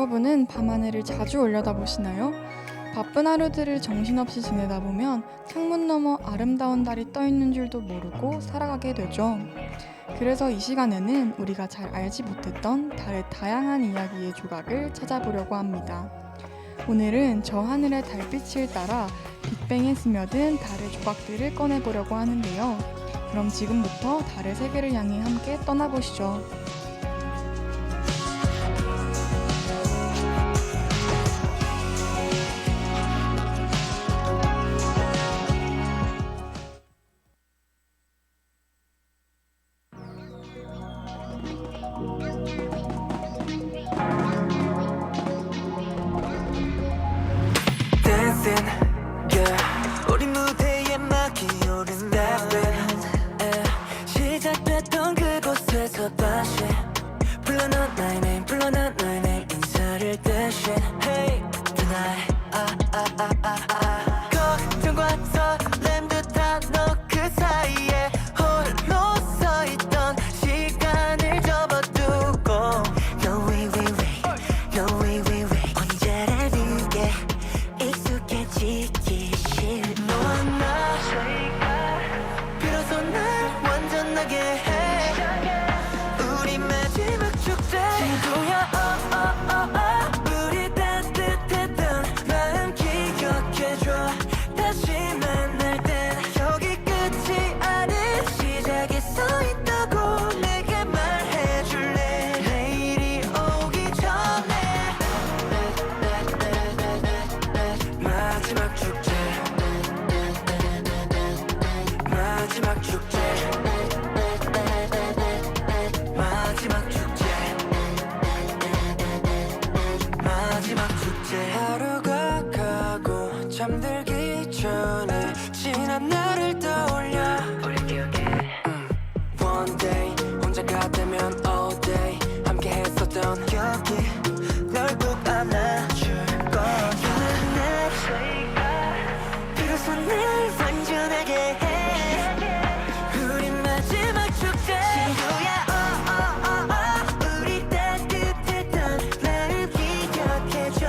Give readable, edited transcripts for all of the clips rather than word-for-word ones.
여러분은 밤하늘을 자주 올려다보시나요? 바쁜 하루들을 정신없이 지내다 보면 창문 너머 아름다운 달이 떠 있는 줄도 모르고 살아가게 되죠. 그래서 이 시간에는 우리가 잘 알지 못했던 달의 다양한 이야기의 조각을 찾아보려고 합니다. 오늘은 저 하늘의 달빛을 따라 빅뱅에 스며든 달의 조각들을 꺼내보려고 하는데요. 그럼 지금부터 달의 세계를 향해 함께 떠나보시죠. dancing, yeah. 우리 무대에 막이 오른 stepping, 시작됐던 그곳에서 다시 불러 넌 나의 name, 불러 넌 나의 name 인사를 대신 Hey tonight, 걱정과 설렘도 다 너 그 사이에 홀로 서있던 시간을 접어두고 No way, way, way, no way, way, way 언제를 위해 익숙해지기 싫어 너와 나 비로소 날 완전하게 해 우리 마지막 축제 친구야 우리 따뜻했던 마음 기억해줘 다시 만날 땐 여기 끝이 아닌 시작에 서있다고 내게 말해줄래 내일이 오기 전에 마지막 축제 마지막 축제 마지막 축제 마지막 축제 하루가 가고 잠들기 전에 지난 날을 떠올려 우리 기억해 One day 혼자가 되면 all day 함께 했었던 기억이 널 꼭 안아줄 거야 날 비로소 날 완전하게 해 우리 마지막 축제 친구야 우리 따뜻했던 마음 기억해줘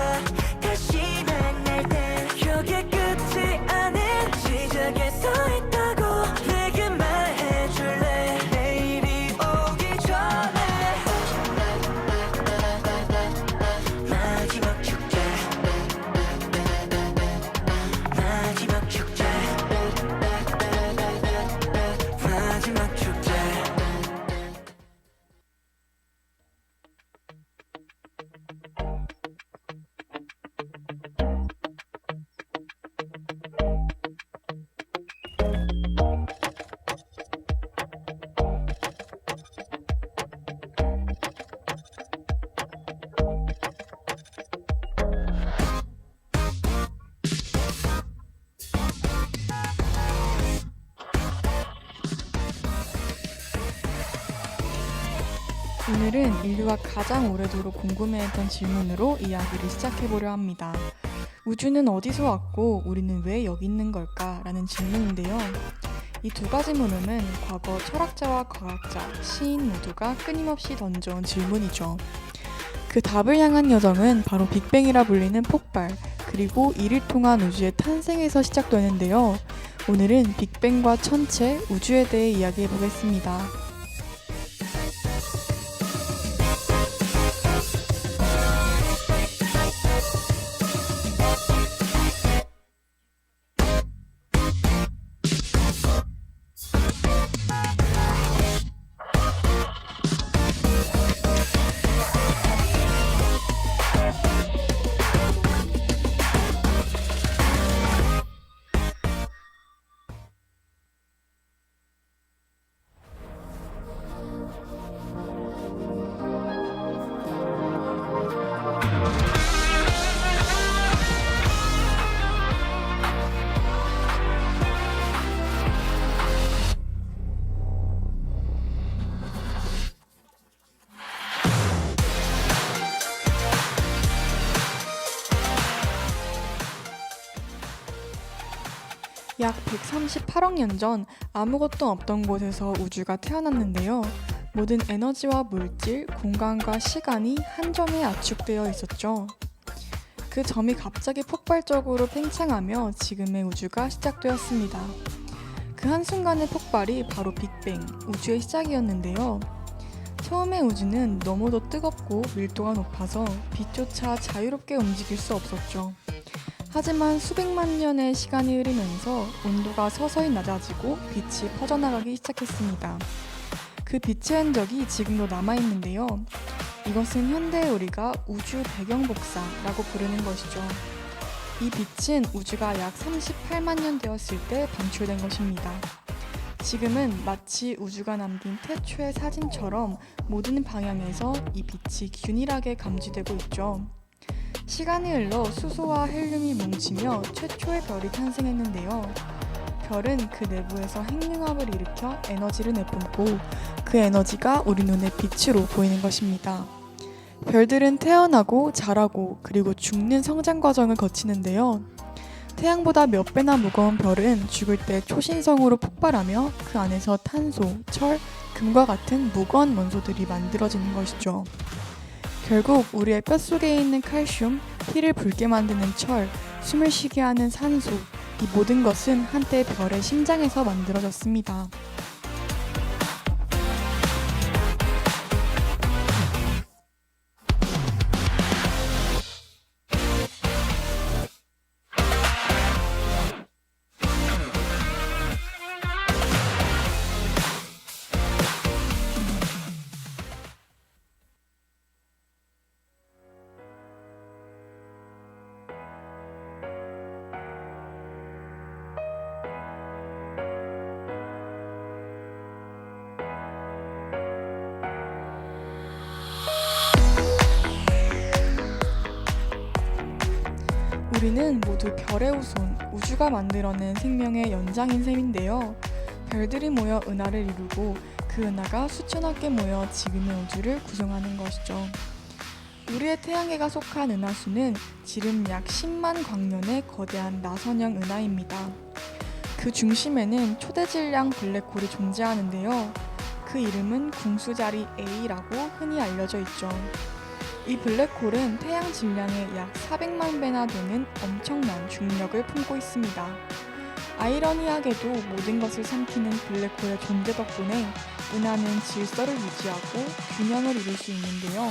다시 만날 땐 여기 끝이 아닌 시작에 서있다고 내게 말해줄래 내일이 오기 전에 마지막 축제 마지막 축제 마지막 축제 오늘은 인류가 가장 오래도록 궁금해했던 질문으로 이야기를 시작해보려 합니다. 우주는 어디서 왔고 우리는 왜 여기 있는 걸까? 라는 질문인데요. 이 두 가지 물음은 과거 철학자와 과학자, 시인 모두가 끊임없이 던져온 질문이죠. 그 답을 향한 여정은 바로 빅뱅이라 불리는 폭발, 그리고 이를 통한 우주의 탄생에서 시작되는데요. 오늘은 빅뱅과 천체, 우주에 대해 이야기해보겠습니다. 약 138억 년 전 아무것도 없던 곳에서 우주가 태어났는데요. 모든 에너지와 물질, 공간과 시간이 한 점에 압축되어 있었죠. 그 점이 갑자기 폭발적으로 팽창하며 지금의 우주가 시작되었습니다. 그 한순간의 폭발이 바로 빅뱅, 우주의 시작이었는데요. 처음에 우주는 너무도 뜨겁고 밀도가 높아서 빛조차 자유롭게 움직일 수 없었죠. 하지만 수백만 년의 시간이 흐르면서 온도가 서서히 낮아지고 빛이 퍼져나가기 시작했습니다. 그 빛의 흔적이 지금도 남아있는데요. 이것은 현대의 우리가 우주 배경 복사라고 부르는 것이죠. 이 빛은 우주가 약 38만 년 되었을 때 방출된 것입니다. 지금은 마치 우주가 남긴 태초의 사진처럼 모든 방향에서 이 빛이 균일하게 감지되고 있죠. 시간이 흘러 수소와 헬륨이 뭉치며 최초의 별이 탄생했는데요. 별은 그 내부에서 핵융합을 일으켜 에너지를 내뿜고 그 에너지가 우리 눈에 빛으로 보이는 것입니다. 별들은 태어나고 자라고 그리고 죽는 성장 과정을 거치는데요. 태양보다 몇 배나 무거운 별은 죽을 때 초신성으로 폭발하며 그 안에서 탄소, 철, 금과 같은 무거운 원소들이 만들어지는 것이죠. 결국 우리의 뼛속에 있는 칼슘, 피를 붉게 만드는 철, 숨을 쉬게 하는 산소, 이 모든 것은 한때 별의 심장에서 만들어졌습니다. 우리는 모두 별의 후손, 우주가 만들어낸 생명의 연장인 셈인데요. 별들이 모여 은하를 이루고 그 은하가 수천억 개 모여 지금의 우주를 구성하는 것이죠. 우리의 태양계가 속한 은하수는 지름 약 10만 광년의 거대한 나선형 은하입니다. 그 중심에는 초대질량 블랙홀이 존재하는데요. 그 이름은 궁수자리 A라고 흔히 알려져 있죠. 이 블랙홀은 태양 질량의 약 400만 배나 되는 엄청난 중력을 품고 있습니다. 아이러니하게도 모든 것을 삼키는 블랙홀의 존재 덕분에 은하는 질서를 유지하고 균형을 이룰 수 있는데요.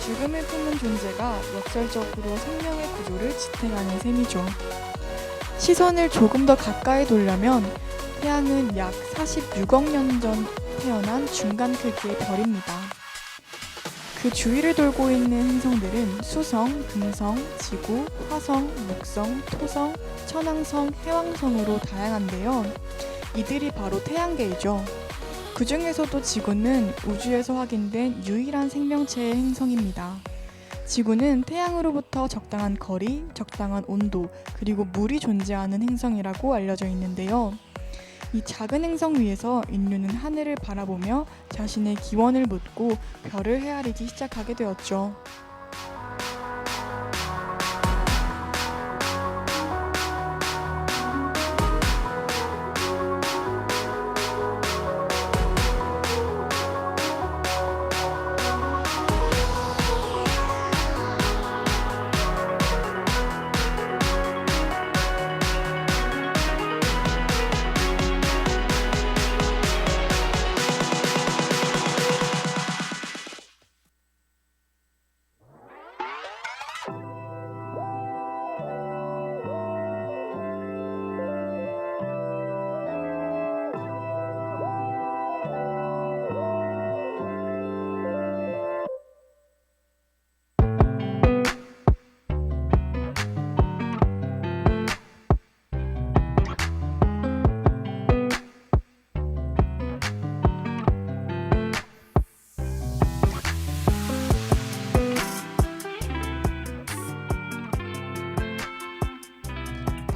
죽음을 품은 존재가 역설적으로 생명의 구조를 지탱하는 셈이죠. 시선을 조금 더 가까이 돌려면 태양은 약 46억 년 전 태어난 중간 크기의 별입니다. 그 주위를 돌고 있는 행성들은 수성, 금성, 지구, 화성, 목성, 토성, 천왕성, 해왕성으로 다양한데요. 이들이 바로 태양계이죠. 그 중에서도 지구는 우주에서 확인된 유일한 생명체의 행성입니다. 지구는 태양으로부터 적당한 거리, 적당한 온도, 그리고 물이 존재하는 행성이라고 알려져 있는데요. 이 작은 행성 위에서 인류는 하늘을 바라보며 자신의 기원을 묻고 별을 헤아리기 시작하게 되었죠.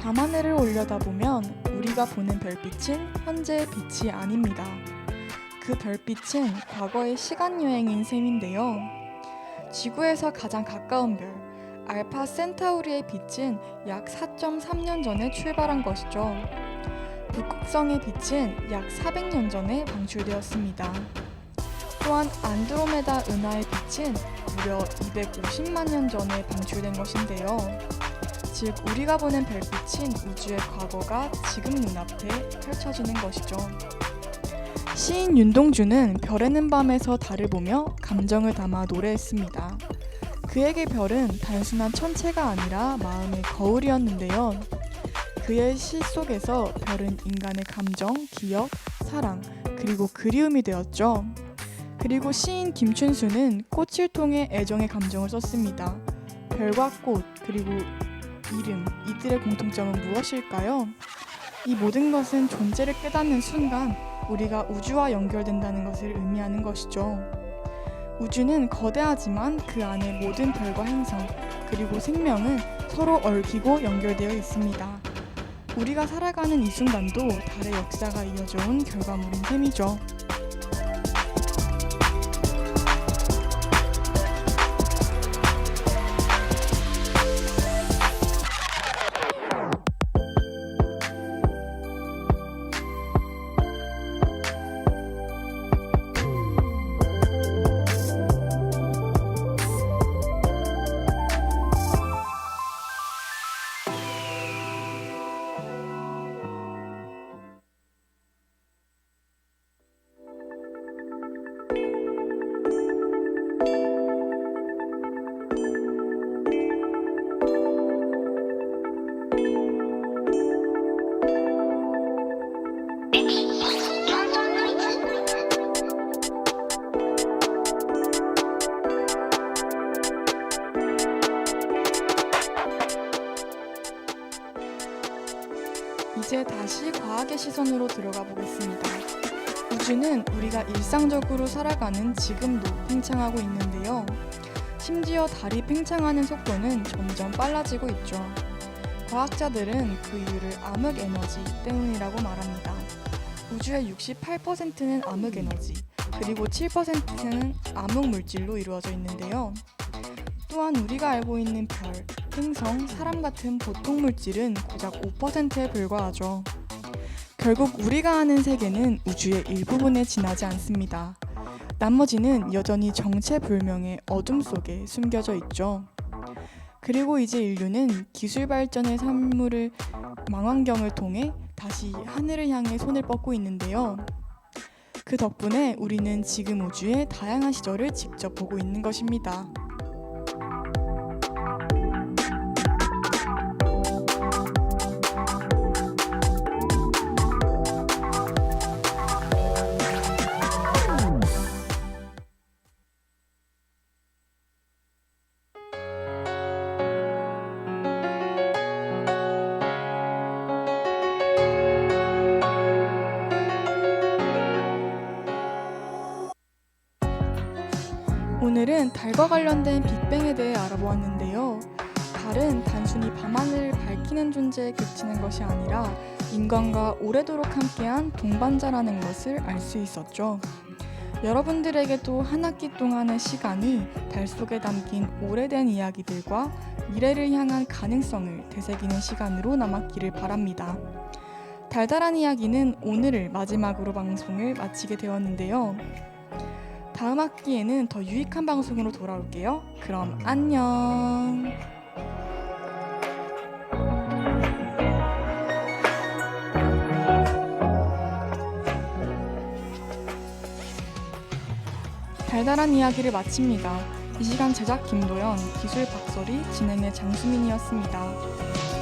밤하늘을 올려다보면 우리가 보는 별빛은 현재의 빛이 아닙니다. 그 별빛은 과거의 시간여행인 셈인데요. 지구에서 가장 가까운 별, 알파 센타우리의 빛은 약 4.3년 전에 출발한 것이죠. 북극성의 빛은 약 400년 전에 방출되었습니다. 또한 안드로메다 은하의 빛은 무려 250만 년 전에 방출된 것인데요. 즉 우리가 보는 별빛은 우주의 과거가 지금 눈앞에 펼쳐지는 것이죠. 시인 윤동주는 별에는 밤에서 달을 보며 감정을 담아 노래했습니다. 그에게 별은 단순한 천체가 아니라 마음의 거울이었는데요. 그의 시 속에서 별은 인간의 감정, 기억, 사랑, 그리고 그리움이 되었죠. 그리고 시인 김춘수는 꽃을 통해 애정의 감정을 썼습니다. 별과 꽃, 그리고 이름, 이들의 공통점은 무엇일까요? 이 모든 것은 존재를 깨닫는 순간 우리가 우주와 연결된다는 것을 의미하는 것이죠. 우주는 거대하지만 그 안에 모든 별과 행성, 그리고 생명은 서로 얽히고 연결되어 있습니다. 우리가 살아가는 이 순간도 달의 역사가 이어져 온 결과물인 셈이죠. 이제 다시 과학의 시선으로 들어가 보겠습니다. 우주는 우리가 일상적으로 살아가는 지금도 팽창하고 있는데요. 심지어 달이 팽창하는 속도는 점점 빨라지고 있죠. 과학자들은 그 이유를 암흑 에너지 때문이라고 말합니다. 우주의 68%는 암흑 에너지, 그리고 7%는 암흑 물질로 이루어져 있는데요. 또한 우리가 알고 있는 별, 행성, 사람 같은 보통 물질은 고작 5%에 불과하죠. 결국 우리가 아는 세계는 우주의 일부분에 지나지 않습니다. 나머지는 여전히 정체불명의 어둠 속에 숨겨져 있죠. 그리고 이제 인류는 기술 발전의 산물을 망원경을 통해 다시 하늘을 향해 손을 뻗고 있는데요. 그 덕분에 우리는 지금 우주의 다양한 시절을 직접 보고 있는 것입니다. 오늘은 달과 관련된 빅뱅에 대해 알아보았는데요. 달은 단순히 밤하늘을 밝히는 존재에 그치는 것이 아니라 인간과 오래도록 함께한 동반자라는 것을 알 수 있었죠. 여러분들에게도 한 학기 동안의 시간이 달 속에 담긴 오래된 이야기들과 미래를 향한 가능성을 되새기는 시간으로 남았기를 바랍니다. 달달한 이야기는 오늘을 마지막으로 방송을 마치게 되었는데요. 다음 학기에는 더 유익한 방송으로 돌아올게요. 그럼 안녕. 달달한 이야기를 마칩니다. 이 시간 제작 김도연, 기술 박설이, 진행의 장수민이었습니다.